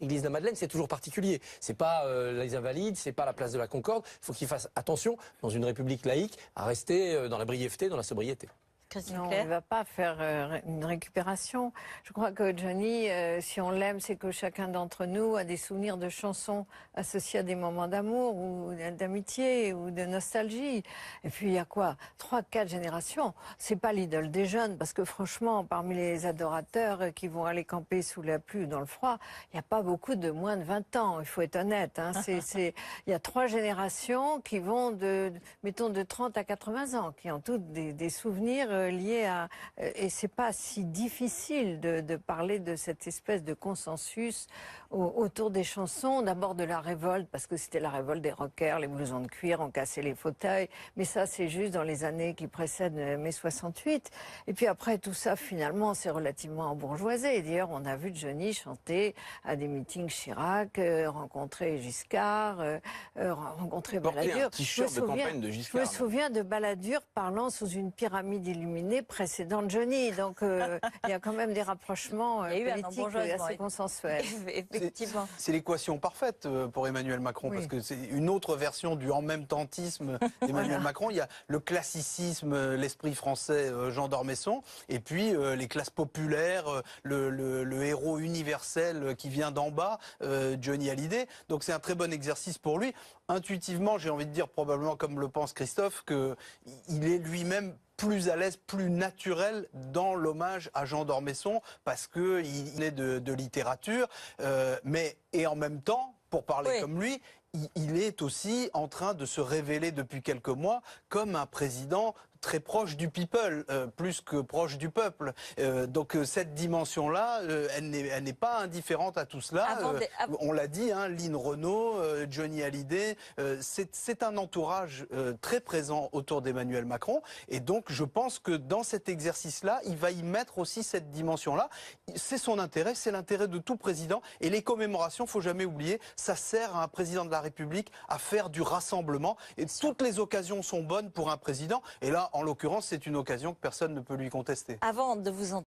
Église de la Madeleine, c'est toujours particulier. C'est pas les Invalides, c'est pas la place de la Concorde. Il faut qu'ils fassent attention, dans une république laïque, à rester dans la brièveté, dans la sobriété. Non, il ne va pas faire une récupération. Je crois que Johnny, si on l'aime, c'est que chacun d'entre nous a des souvenirs de chansons associées à des moments d'amour ou d'amitié ou de nostalgie. Et puis il y a quoi 3-4 générations. C'est pas l'idole des jeunes, parce que franchement, parmi les adorateurs qui vont aller camper sous la pluie ou dans le froid, il n'y a pas beaucoup de moins de 20 ans. Il faut être honnête. Hein. Il y a 3 générations qui vont mettons, de 30 à 80 ans, qui ont toutes des souvenirs lié à... Et c'est pas si difficile de parler de cette espèce de consensus autour des chansons. D'abord de la révolte, parce que c'était la révolte des rockers, les blousons de cuir, on cassait les fauteuils. Mais ça, c'est juste dans les années qui précèdent mai 68. Et puis après, tout ça, finalement, c'est relativement embourgeoisé. D'ailleurs, on a vu Johnny chanter à des meetings Chirac, rencontrer Giscard, rencontrer Balladur. Je me souviens de Balladur parlant sous une pyramide illuminée précédente Johnny. Donc, il y a quand même des rapprochements politiques assez consensuels. Effectivement. C'est l'équation parfaite pour Emmanuel Macron, parce que c'est une autre version du en même tentisme d'Emmanuel Macron. Il y a le classicisme, l'esprit français Jean d'Ormesson, et puis les classes populaires, le héros universel qui vient d'en bas, Johnny Hallyday. Donc c'est un très bon exercice pour lui. Intuitivement, j'ai envie de dire, probablement comme le pense Christophe, qu'il est lui-même plus à l'aise, plus naturel dans l'hommage à Jean d'Ormesson, parce qu'il est de littérature, et en même temps, pour parler comme lui, il est aussi en train de se révéler depuis quelques mois comme un président très proche du people, plus que proche du peuple. Donc cette dimension-là, elle n'est pas indifférente à tout cela. On l'a dit, hein, Lynn Renault, Johnny Hallyday, c'est un entourage très présent autour d'Emmanuel Macron. Et donc je pense que dans cet exercice-là, il va y mettre aussi cette dimension-là. C'est son intérêt, c'est l'intérêt de tout président. Et les commémorations, faut jamais oublier, ça sert à un président de la République à faire du rassemblement. Et toutes les occasions sont bonnes pour un président. Et là, en l'occurrence, c'est une occasion que personne ne peut lui contester. Avant de vous